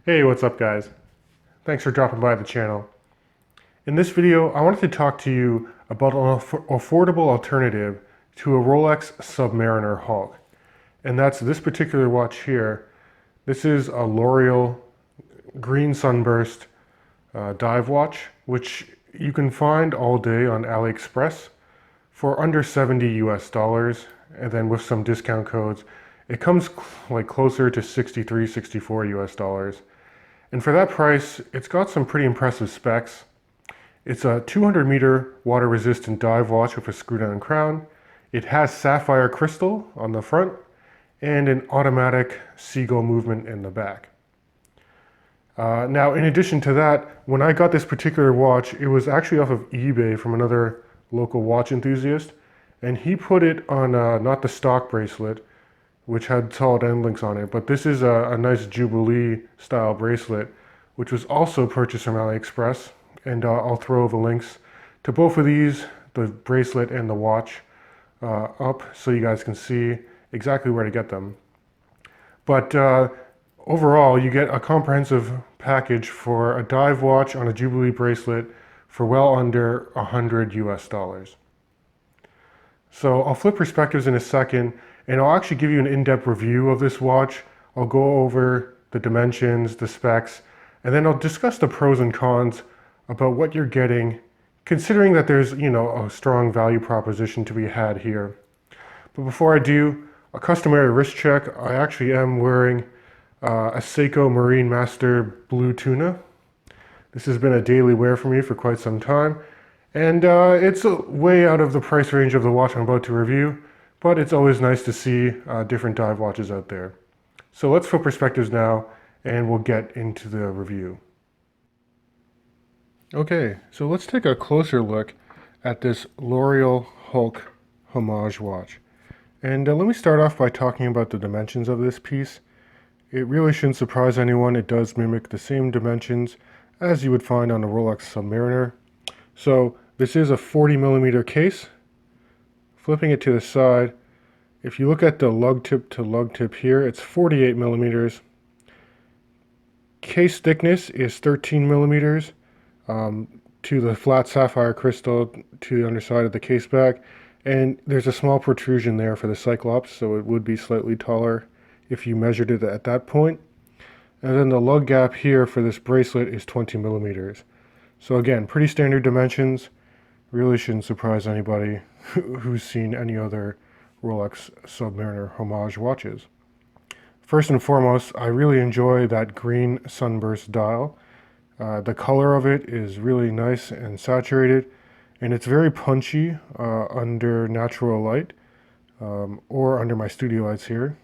Hey, what's up guys? Thanks for dropping by the channel. In this video, I wanted to talk to you about an affordable alternative to a Rolex Submariner Hulk. And that's this particular watch here. This is a Loreo green sunburst dive watch, which you can find all day on AliExpress for under 70 US dollars. And then with some discount codes, it comes like closer to 63, 64 US dollars. And for that price, it's got some pretty impressive specs. It's a 200-meter water-resistant dive watch with a screw-down crown. It has sapphire crystal on the front and an automatic seagull movement in the back. Now, in addition to that, when I got this particular watch, it was actually off of eBay from another local watch enthusiast, and he put it on not the stock bracelet, which had solid end links on it, but this is a nice Jubilee style bracelet, which was also purchased from AliExpress, and I'll throw the links to both of these, the bracelet and the watch, up so you guys can see exactly where to get them. But overall, you get a comprehensive package for a dive watch on a Jubilee bracelet for well under 100 US dollars. So I'll flip perspectives in a second, and I'll actually give you an in-depth review of this watch. I'll go over the dimensions, the specs, and then I'll discuss the pros and cons about what you're getting, considering that there's, a strong value proposition to be had here. But before I do, a customary wrist check. I actually am wearing a Seiko Marine Master Blue Tuna. This has been a daily wear for me for quite some time, and it's way out of the price range of the watch I'm about to review, but it's always nice to see different dive watches out there. So let's flip perspectives now, and we'll get into the review. Okay, so let's take a closer look at this Loreo Hulk Homage watch. And let me start off by talking about the dimensions of this piece. It really shouldn't surprise anyone. It does mimic the same dimensions as you would find on a Rolex Submariner. So this is a 40mm case. Flipping it to the side, if you look at the lug tip to lug tip here, it's 48mm. Case thickness is 13mm to the flat sapphire crystal to the underside of the case back. And there's a small protrusion there for the Cyclops, so it would be slightly taller if you measured it at that point. And then the lug gap here for this bracelet is 20mm. So again, pretty standard dimensions. Really shouldn't surprise anybody who's seen any other Rolex Submariner Homage watches. First and foremost, I really enjoy that green sunburst dial. The color of it is really nice and saturated, and it's very punchy under natural light or under my studio lights here.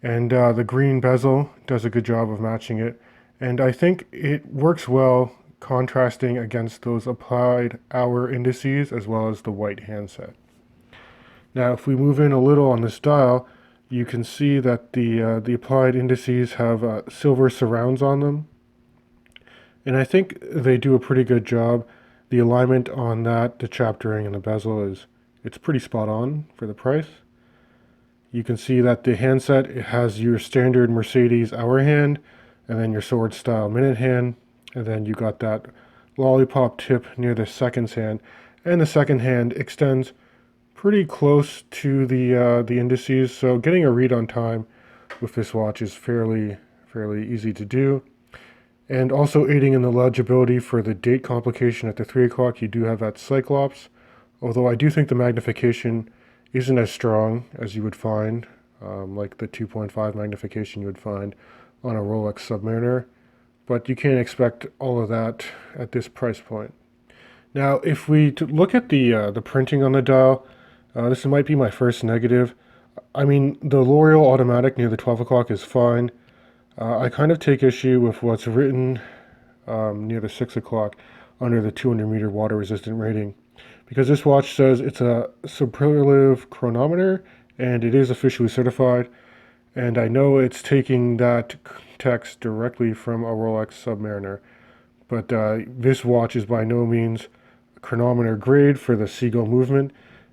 And the green bezel does a good job of matching it, and I think it works well contrasting against those applied hour indices as well as the white handset. Now if we move in a little on this dial, you can see that the applied indices have silver surrounds on them, and I think they do a pretty good job. The alignment on that, the chaptering and the bezel, it's pretty spot on for the price. You can see that the handset, it has your standard Mercedes hour hand, and then your sword style minute hand, and then you got that lollipop tip near the seconds hand, and the second hand extends pretty close to the indices, so getting a read on time with this watch is fairly easy to do. And also aiding in the legibility for the date complication at the 3 o'clock, you do have that Cyclops, although I do think the magnification isn't as strong as you would find, like the 2.5 magnification you would find on a Rolex Submariner, but you can't expect all of that at this price point. Now, if we look at the printing on the dial, this might be my first negative. I mean, the L'Oreal automatic near the 12 o'clock is fine. I kind of take issue with what's written near the 6 o'clock under the 200-meter water-resistant rating, because this watch says it's a superlative chronometer, and it is officially certified, and I know it's taking that text directly from a Rolex Submariner, but this watch is by no means chronometer grade for the seagull movement,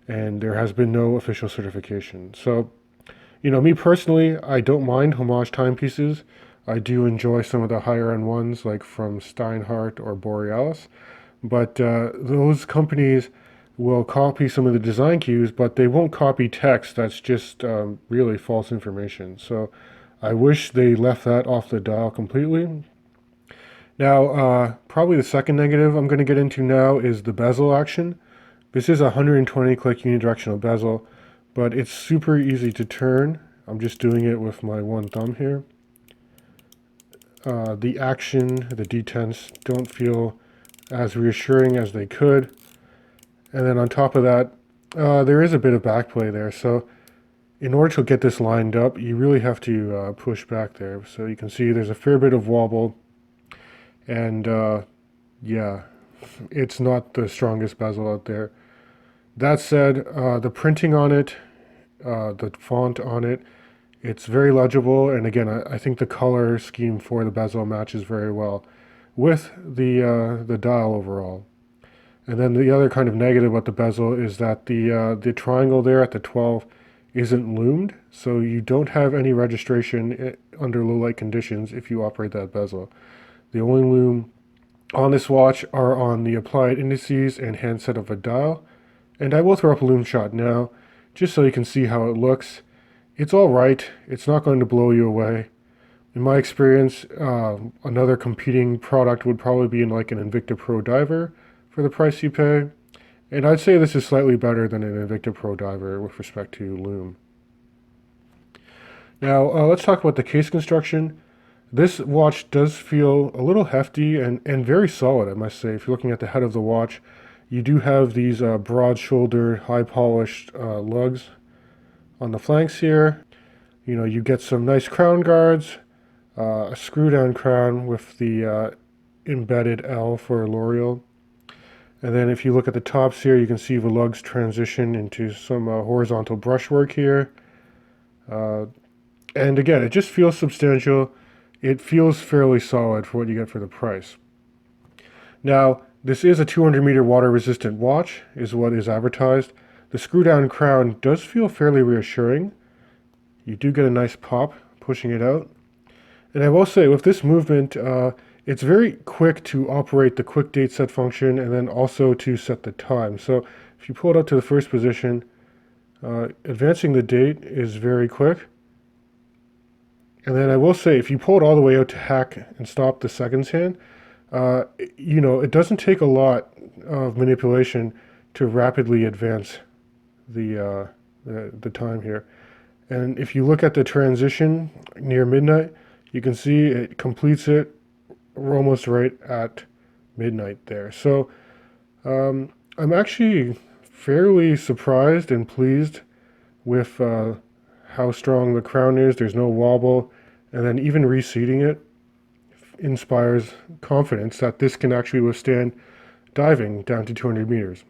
and there has been no official certification. So, me personally, I don't mind Homage timepieces. I do enjoy some of the higher end ones, like from Steinhardt or Borealis, but those companies will copy some of the design cues, but they won't copy text that's just really false information. So I wish they left that off the dial completely. Now, probably the second negative I'm going to get into now is the bezel action. This is a 120 click unidirectional bezel, but it's super easy to turn. I'm just doing it with my one thumb here. The action, the detents don't feel as reassuring as they could. And then on top of that, there is a bit of backplay there. So in order to get this lined up, you really have to push back there. So you can see there's a fair bit of wobble. And yeah, it's not the strongest bezel out there. That said, the printing on it, the font on it, it's very legible. And again, I think the color scheme for the bezel matches very well with the dial overall. And then the other kind of negative about the bezel is that the triangle there at the 12 isn't loomed, so you don't have any registration under low light conditions if you operate that bezel. The only lume on this watch are on the applied indices and handset of a dial. And I will throw up a lume shot now, just so you can see how it looks. It's all right. It's not going to blow you away. In my experience, another competing product would probably be in like an Invicta Pro Diver for the price you pay. And I'd say this is slightly better than an Invicta Pro Diver with respect to lume. Now, let's talk about the case construction. This watch does feel a little hefty and very solid, I must say. If you're looking at the head of the watch, you do have these broad-shouldered, high-polished lugs on the flanks here. You know, you get some nice crown guards, a screw-down crown with the embedded L for Loreo. And then if you look at the tops here, you can see the lugs transition into some horizontal brushwork here. And again, it just feels substantial. It feels fairly solid for what you get for the price. Now, this is a 200-meter water-resistant watch, is what is advertised. The screw-down crown does feel fairly reassuring. You do get a nice pop pushing it out. And I will say, with this movement, it's very quick to operate the quick date set function and then also to set the time. So if you pull it up to the first position, advancing the date is very quick. And then I will say, if you pull it all the way out to hack and stop the seconds hand, you know, it doesn't take a lot of manipulation to rapidly advance the time here. And if you look at the transition near midnight, you can see it completes it almost right at midnight there. So I'm actually fairly surprised and pleased with how strong the crown is. There's no wobble, and then even reseating it inspires confidence that this can actually withstand diving down to 200 meters.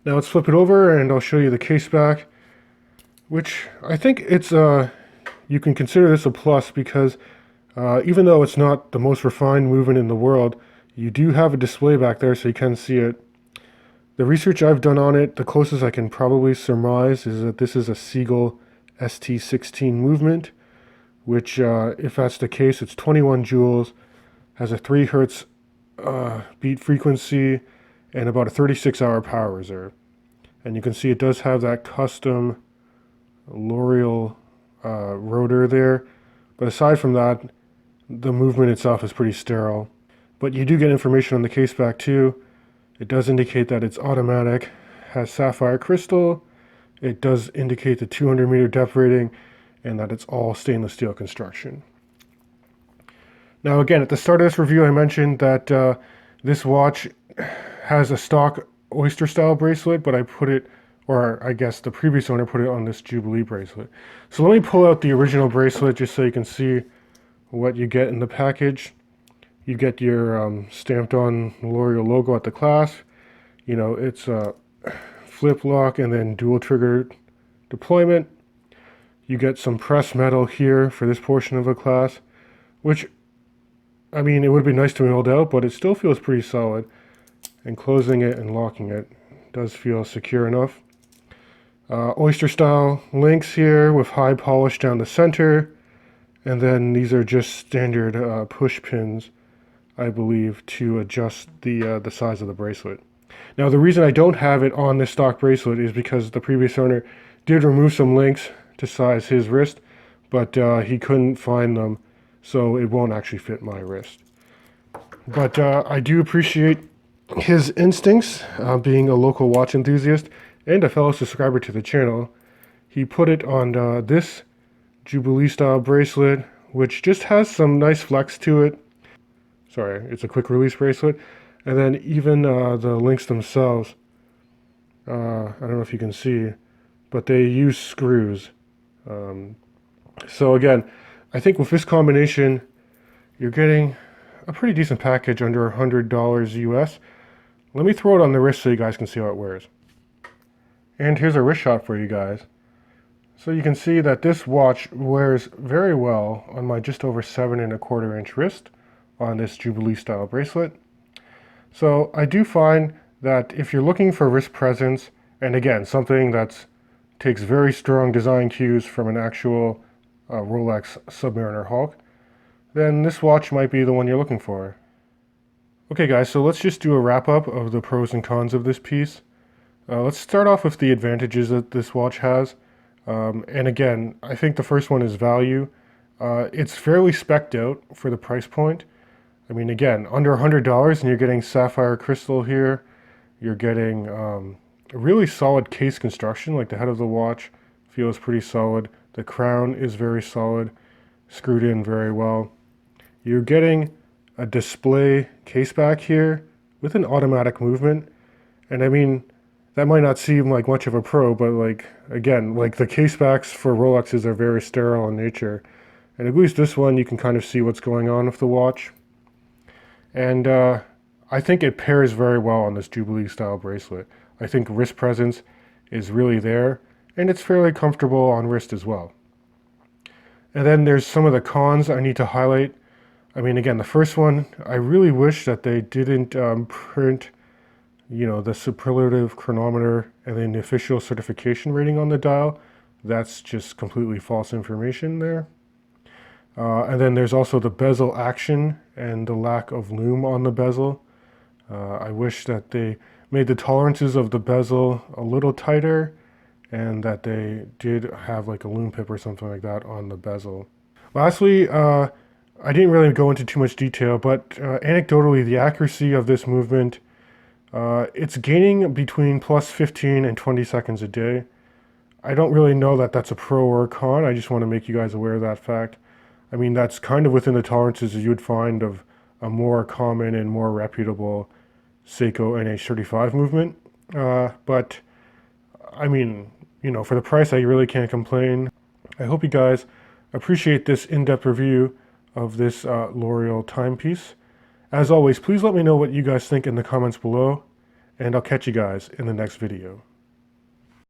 Now let's flip it over and I'll show you the case back, which I think it's you can consider this a plus because even though it's not the most refined movement in the world, you do have a display back there so you can see it. The research I've done on it, the closest I can probably surmise is that this is a Seagull ST16 movement, which if that's the case, it's 21 joules, has a 3 hertz beat frequency, and about a 36-hour power reserve. And you can see it does have that custom L'Oreal rotor there. But aside from that, the movement itself is pretty sterile. But you do get information on the case back too. It does indicate that it's automatic, has sapphire crystal. It does indicate the 200-meter depth rating, and that it's all stainless steel construction. Now again, at the start of this review, I mentioned that this watch has a stock oyster style bracelet, but I put it, or I guess the previous owner put it on this Jubilee bracelet. So let me pull out the original bracelet just so you can see what you get in the package. You get your stamped on L'Oreal logo at the clasp. You know, it's a flip lock and then dual trigger deployment. You get some pressed metal here for this portion of the clasp, which, I mean, it would be nice to weld out, but it still feels pretty solid. And closing it and locking it does feel secure enough. Oyster style links here with high polish down the center. And then these are just standard push pins, I believe, to adjust the size of the bracelet. Now, the reason I don't have it on this stock bracelet is because the previous owner did remove some links to size his wrist, but he couldn't find them, so it won't actually fit my wrist. But I do appreciate his instincts, being a local watch enthusiast and a fellow subscriber to the channel. He put it on this Jubilee style bracelet, which just has some nice flex to it. Sorry, it's a quick release bracelet. And then even the links themselves, I don't know if you can see, but they use screws. So again, I think with this combination, you're getting a pretty decent package under $100 US. Let me throw it on the wrist so you guys can see how it wears. And here's a wrist shot for you guys. So you can see that this watch wears very well on my just over 7¼ inch wrist on this Jubilee style bracelet. So I do find that if you're looking for wrist presence, and again, something that takes very strong design cues from an actual Rolex Submariner Hulk, then this watch might be the one you're looking for. Okay guys, so let's just do a wrap up of the pros and cons of this piece. Let's start off with the advantages that this watch has. And again, I think the first one is value. It's fairly spec'd out for the price point. I mean, again, under $100 and you're getting sapphire crystal here. You're getting a really solid case construction, like the head of the watch feels pretty solid. The crown is very solid, screwed in very well. You're getting a display case back here with an automatic movement. And I mean, that might not seem like much of a pro, but like, again, like the case backs for Rolexes are very sterile in nature. And at least this one, you can kind of see what's going on with the watch. And I think it pairs very well on this Jubilee style bracelet. I think wrist presence is really there, and it's fairly comfortable on wrist as well. And then there's some of the cons I need to highlight. I mean, again, the first one, I really wish that they didn't print, you know, the superlative chronometer and then the official certification rating on the dial. That's just completely false information there. And then there's also the bezel action and the lack of lume on the bezel. I wish that they made the tolerances of the bezel a little tighter and that they did have like a lume pip or something like that on the bezel. Lastly, I didn't really go into too much detail, but anecdotally, the accuracy of this movement, it's gaining between plus 15 and 20 seconds a day. I don't really know that that's a pro or a con. I just want to make you guys aware of that fact. I mean, that's kind of within the tolerances you would find of a more common and more reputable Seiko NH35 movement. But, I mean, you know, for the price, I really can't complain. I hope you guys appreciate this in-depth review of this Loreo timepiece. As always, please let me know what you guys think in the comments below, and I'll catch you guys in the next video.